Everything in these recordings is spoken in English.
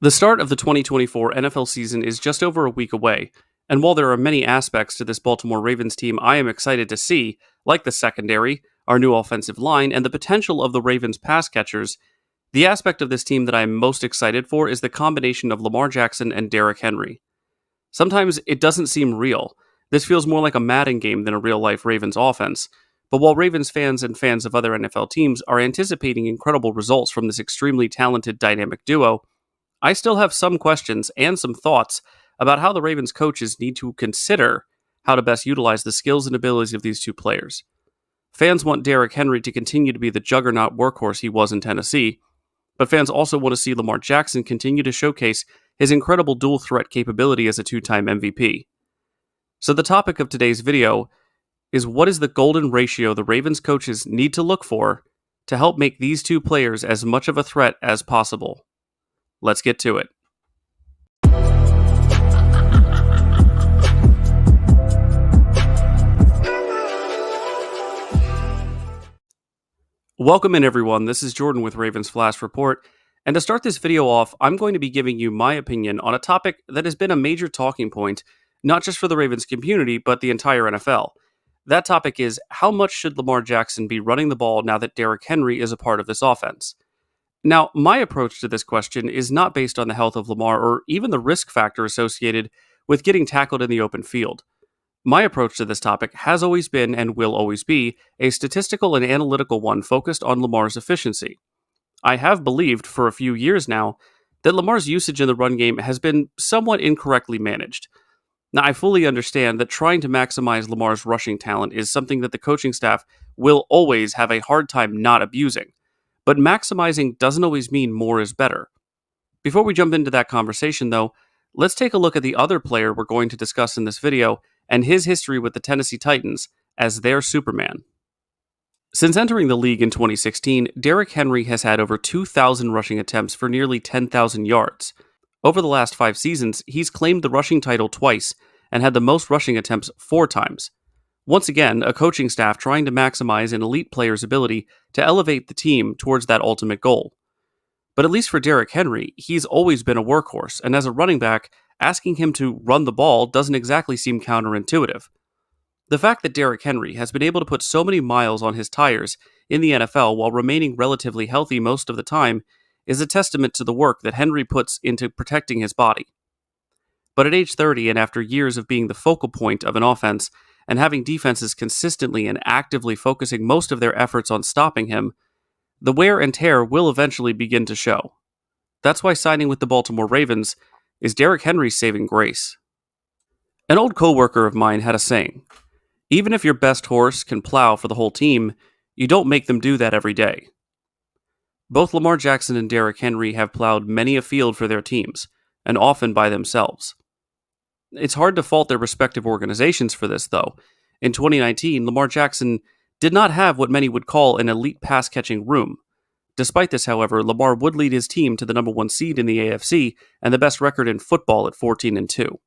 The start of the 2024 NFL season is just over a week away, and while there are many aspects to this Baltimore Ravens team I am excited to see, like the secondary, our new offensive line, and the potential of the Ravens pass catchers, the aspect of this team that I'm most excited for is the combination of Lamar Jackson and Derrick Henry. Sometimes it doesn't seem real. This feels more like a Madden game than a real-life Ravens offense. But while Ravens fans and fans of other NFL teams are anticipating incredible results from this extremely talented dynamic duo, I still have some questions and some thoughts about how the Ravens coaches need to consider how to best utilize the skills and abilities of these two players. Fans want Derrick Henry to continue to be the juggernaut workhorse he was in Tennessee, but fans also want to see Lamar Jackson continue to showcase his incredible dual threat capability as a two-time MVP. So the topic of today's video is what is the golden ratio the Ravens coaches need to look for to help make these two players as much of a threat as possible. Let's get to it. Welcome in, everyone. This is Jordan with Ravens Flash Report. And to start this video off, I'm going to be giving you my opinion on a topic that has been a major talking point, not just for the Ravens community, but the entire NFL. That topic is, how much should Lamar Jackson be running the ball now that Derrick Henry is a part of this offense? Now, my approach to this question is not based on the health of Lamar or even the risk factor associated with getting tackled in the open field. My approach to this topic has always been and will always be a statistical and analytical one focused on Lamar's efficiency. I have believed for a few years now that Lamar's usage in the run game has been somewhat incorrectly managed. Now, I fully understand that trying to maximize Lamar's rushing talent is something that the coaching staff will always have a hard time not abusing. But maximizing doesn't always mean more is better. Before we jump into that conversation, though, let's take a look at the other player we're going to discuss in this video and his history with the Tennessee Titans as their Superman. Since entering the league in 2016, Derrick Henry has had over 2,000 rushing attempts for nearly 10,000 yards. Over the last 5 seasons, he's claimed the rushing title twice and had the most rushing attempts 4 times. Once again, a coaching staff trying to maximize an elite player's ability to elevate the team towards that ultimate goal. But at least for Derrick Henry, he's always been a workhorse, and as a running back, asking him to run the ball doesn't exactly seem counterintuitive. The fact that Derrick Henry has been able to put so many miles on his tires in the NFL while remaining relatively healthy most of the time is a testament to the work that Henry puts into protecting his body. But at age 30 and after years of being the focal point of an offense and having defenses consistently and actively focusing most of their efforts on stopping him, the wear and tear will eventually begin to show. That's why signing with the Baltimore Ravens is Derrick Henry's saving grace. An old coworker of mine had a saying, "Even if your best horse can plow for the whole team, you don't make them do that every day." Both Lamar Jackson and Derrick Henry have plowed many a field for their teams, and often by themselves. It's hard to fault their respective organizations for this, though. In 2019, Lamar Jackson did not have what many would call an elite pass-catching room. Despite this, however, Lamar would lead his team to the number 1 seed in the AFC and the best record in football at 14-2.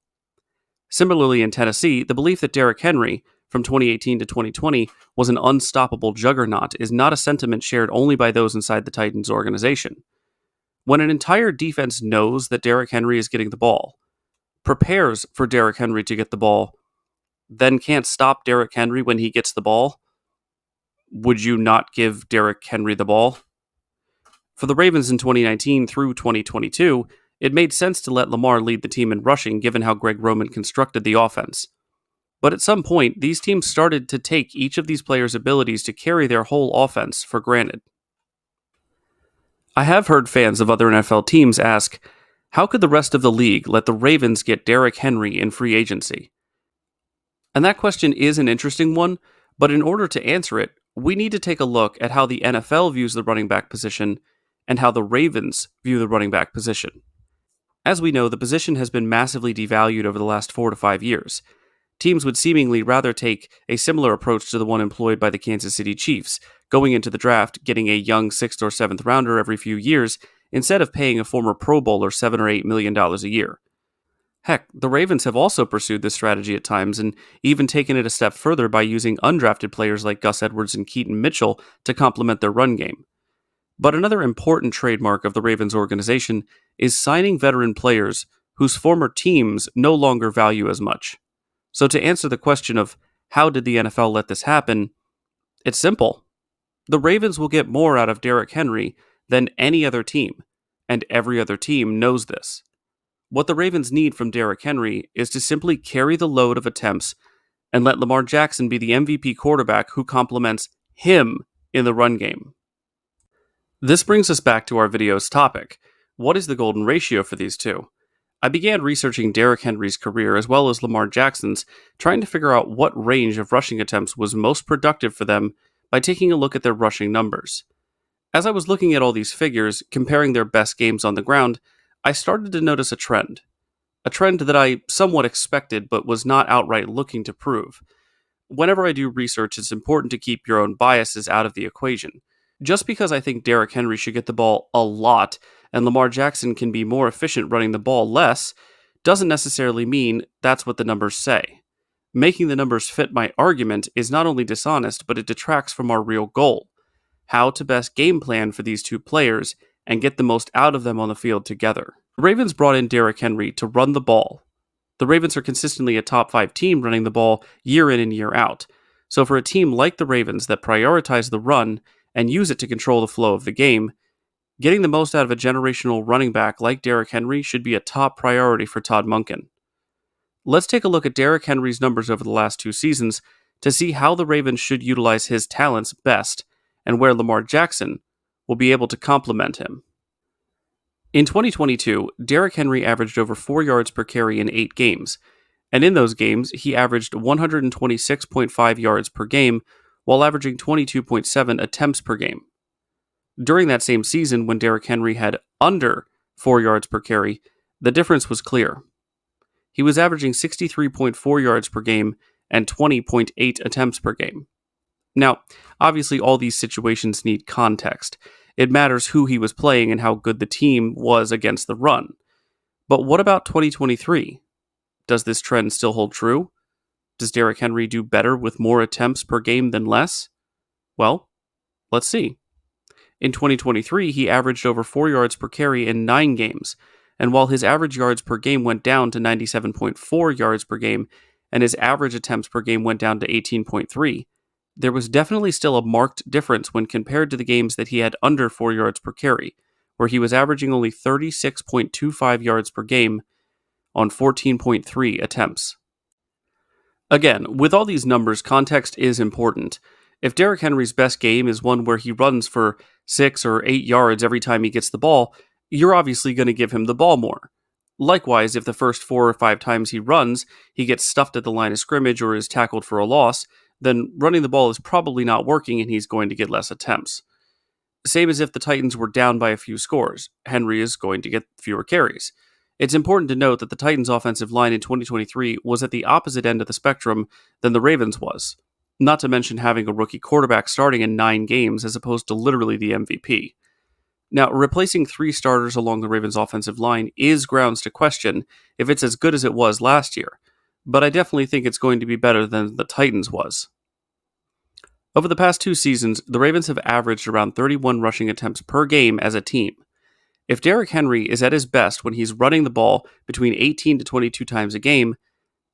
Similarly, in Tennessee, the belief that Derrick Henry, from 2018 to 2020, was an unstoppable juggernaut is not a sentiment shared only by those inside the Titans organization. When an entire defense knows that Derrick Henry is getting the ball, prepares for Derrick Henry to get the ball, then can't stop Derrick Henry when he gets the ball, would you not give Derrick Henry the ball? For the Ravens in 2019 through 2022, it made sense to let Lamar lead the team in rushing given how Greg Roman constructed the offense. But at some point, these teams started to take each of these players' abilities to carry their whole offense for granted. I have heard fans of other NFL teams ask, how could the rest of the league let the Ravens get Derrick Henry in free agency? And that question is an interesting one, but in order to answer it, we need to take a look at how the NFL views the running back position and how the Ravens view the running back position. As we know, the position has been massively devalued over the last 4 to 5 years. Teams would seemingly rather take a similar approach to the one employed by the Kansas City Chiefs, going into the draft, getting a young 6th or 7th rounder every few years, instead of paying a former Pro Bowler $7 or $8 million a year. Heck, the Ravens have also pursued this strategy at times and even taken it a step further by using undrafted players like Gus Edwards and Keaton Mitchell to complement their run game. But another important trademark of the Ravens organization is signing veteran players whose former teams no longer value as much. So, to answer the question of how did the NFL let this happen, it's simple. The Ravens will get more out of Derrick Henry than any other team, and every other team knows this. What the Ravens need from Derrick Henry is to simply carry the load of attempts and let Lamar Jackson be the MVP quarterback who complements him in the run game. This brings us back to our video's topic. What is the golden ratio for these two? I began researching Derrick Henry's career as well as Lamar Jackson's, trying to figure out what range of rushing attempts was most productive for them by taking a look at their rushing numbers. As I was looking at all these figures, comparing their best games on the ground, I started to notice a trend. A trend that I somewhat expected but was not outright looking to prove. Whenever I do research, it's important to keep your own biases out of the equation. Just because I think Derrick Henry should get the ball a lot and Lamar Jackson can be more efficient running the ball less, doesn't necessarily mean that's what the numbers say. Making the numbers fit my argument is not only dishonest, but it detracts from our real goal: how to best game plan for these two players and get the most out of them on the field together. The Ravens brought in Derrick Henry to run the ball. The Ravens are consistently a top 5 team running the ball year in and year out. So for a team like the Ravens that prioritize the run and use it to control the flow of the game, getting the most out of a generational running back like Derrick Henry should be a top priority for Todd Monken. Let's take a look at Derrick Henry's numbers over the last 2 seasons to see how the Ravens should utilize his talents best and where Lamar Jackson will be able to complement him. In 2022, Derrick Henry averaged over 4 yards per carry in 8 games, and in those games, he averaged 126.5 yards per game while averaging 22.7 attempts per game. During that same season, when Derrick Henry had under 4 yards per carry, the difference was clear. He was averaging 63.4 yards per game and 20.8 attempts per game. Now, obviously, all these situations need context. It matters who he was playing and how good the team was against the run. But what about 2023? Does this trend still hold true? Does Derrick Henry do better with more attempts per game than less? Well, let's see. In 2023, he averaged over 4 yards per carry in 9 games, and while his average yards per game went down to 97.4 yards per game, and his average attempts per game went down to 18.3, there was definitely still a marked difference when compared to the games that he had under 4 yards per carry, where he was averaging only 36.25 yards per game on 14.3 attempts. Again, with all these numbers, context is important. If Derrick Henry's best game is one where he runs for 6 or 8 yards every time he gets the ball, you're obviously going to give him the ball more. Likewise, if the first 4 or 5 times he runs, he gets stuffed at the line of scrimmage or is tackled for a loss, then running the ball is probably not working and he's going to get less attempts. Same as if the Titans were down by a few scores, Henry is going to get fewer carries. It's important to note that the Titans' offensive line in 2023 was at the opposite end of the spectrum than the Ravens was, not to mention having a rookie quarterback starting in 9 games as opposed to literally the MVP. Now, replacing 3 starters along the Ravens' offensive line is grounds to question if it's as good as it was last year, but I definitely think it's going to be better than the Titans was. Over the past 2 seasons, the Ravens have averaged around 31 rushing attempts per game as a team. If Derrick Henry is at his best when he's running the ball between 18 to 22 times a game,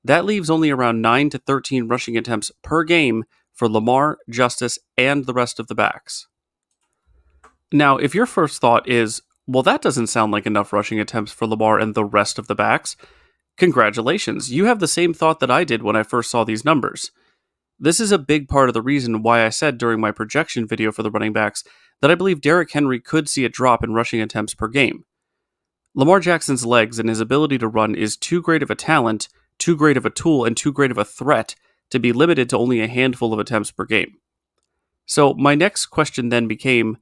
that leaves only around 9 to 13 rushing attempts per game for Lamar, Justice, and the rest of the backs. Now, if your first thought is, well, that doesn't sound like enough rushing attempts for Lamar and the rest of the backs, congratulations, you have the same thought that I did when I first saw these numbers. This is a big part of the reason why I said during my projection video for the running backs that I believe Derrick Henry could see a drop in rushing attempts per game. Lamar Jackson's legs and his ability to run is too great of a talent, too great of a tool, and too great of a threat to be limited to only a handful of attempts per game. So my next question then became,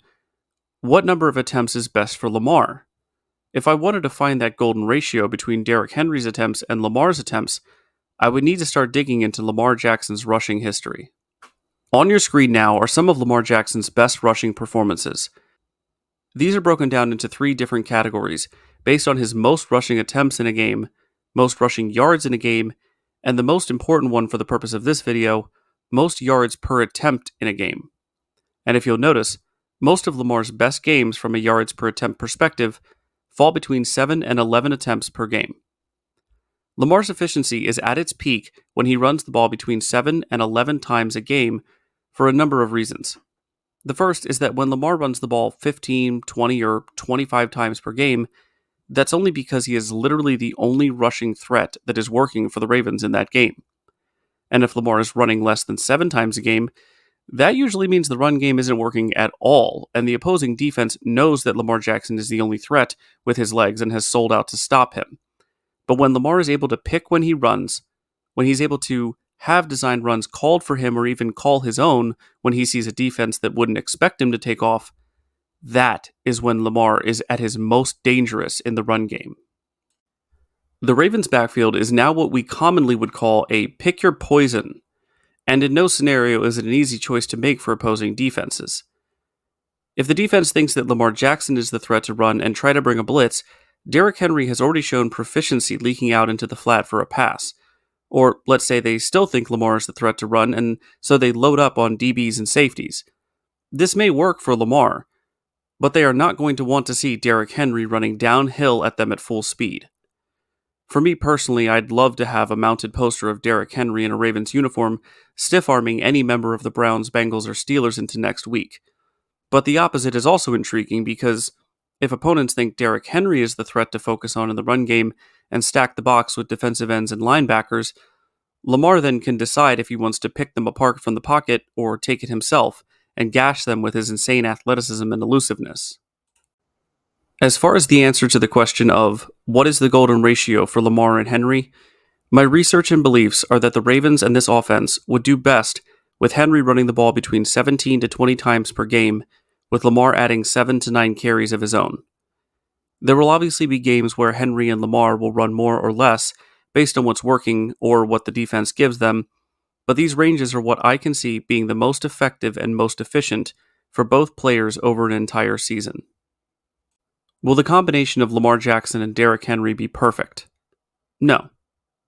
what number of attempts is best for Lamar? If I wanted to find that golden ratio between Derrick Henry's attempts and Lamar's attempts, I would need to start digging into Lamar Jackson's rushing history. On your screen now are some of Lamar Jackson's best rushing performances. These are broken down into 3 different categories based on his most rushing attempts in a game, most rushing yards in a game, and the most important one for the purpose of this video, most yards per attempt in a game. And if you'll notice, most of Lamar's best games from a yards per attempt perspective fall between 7 and 11 attempts per game. Lamar's efficiency is at its peak when he runs the ball between 7 and 11 times a game for a number of reasons. The first is that when Lamar runs the ball 15, 20, or 25 times per game, that's only because he is literally the only rushing threat that is working for the Ravens in that game. And if Lamar is running less than 7 times a game, that usually means the run game isn't working at all, and the opposing defense knows that Lamar Jackson is the only threat with his legs and has sold out to stop him. But when Lamar is able to pick when he runs, when he's able to have designed runs called for him or even call his own when he sees a defense that wouldn't expect him to take off, that is when Lamar is at his most dangerous in the run game. The Ravens' backfield is now what we commonly would call a pick your poison, and in no scenario is it an easy choice to make for opposing defenses. If the defense thinks that Lamar Jackson is the threat to run and try to bring a blitz, Derrick Henry has already shown proficiency leaking out into the flat for a pass. Or let's say they still think Lamar is the threat to run, and so they load up on DBs and safeties. This may work for Lamar, but they are not going to want to see Derrick Henry running downhill at them at full speed. For me personally, I'd love to have a mounted poster of Derrick Henry in a Ravens uniform stiff-arming any member of the Browns, Bengals, or Steelers into next week. But the opposite is also intriguing because if opponents think Derrick Henry is the threat to focus on in the run game and stack the box with defensive ends and linebackers, Lamar then can decide if he wants to pick them apart from the pocket or take it himself and gash them with his insane athleticism and elusiveness. As far as the answer to the question of what is the golden ratio for Lamar and Henry, my research and beliefs are that the Ravens and this offense would do best with Henry running the ball between 17 to 20 times per game, with Lamar adding 7 to 9 carries of his own. There will obviously be games where Henry and Lamar will run more or less based on what's working or what the defense gives them, but these ranges are what I can see being the most effective and most efficient for both players over an entire season. Will the combination of Lamar Jackson and Derrick Henry be perfect? No.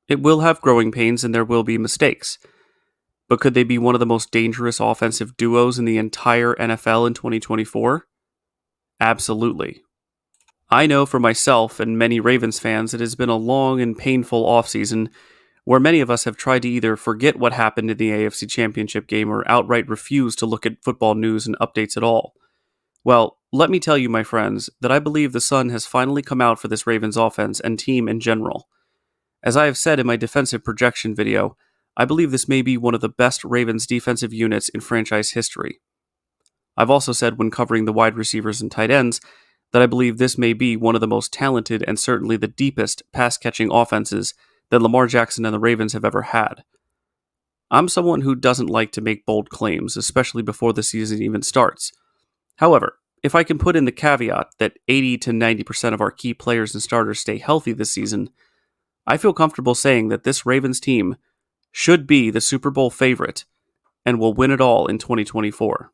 It will have growing pains and there will be mistakes. But could they be one of the most dangerous offensive duos in the entire NFL in 2024? Absolutely. I know for myself and many Ravens fans it has been a long and painful offseason where many of us have tried to either forget what happened in the AFC Championship game or outright refuse to look at football news and updates at all. Well, let me tell you, my friends, that I believe the sun has finally come out for this Ravens offense and team in general. As I have said in my defensive projection video, I believe this may be one of the best Ravens defensive units in franchise history. I've also said when covering the wide receivers and tight ends that I believe this may be one of the most talented and certainly the deepest pass-catching offenses that Lamar Jackson and the Ravens have ever had. I'm someone who doesn't like to make bold claims, especially before the season even starts. However, if I can put in the caveat that 80 to 90% of our key players and starters stay healthy this season, I feel comfortable saying that this Ravens team should be the Super Bowl favorite and will win it all in 2024.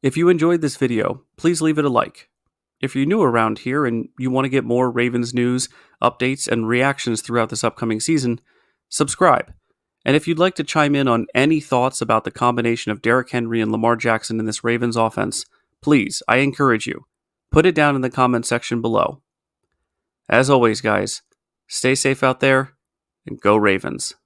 If you enjoyed this video, please leave it a like. If you're new around here and you want to get more Ravens news, updates, and reactions throughout this upcoming season, subscribe. And if you'd like to chime in on any thoughts about the combination of Derrick Henry and Lamar Jackson in this Ravens offense, please, I encourage you, put it down in the comment section below. As always, guys, stay safe out there and go Ravens.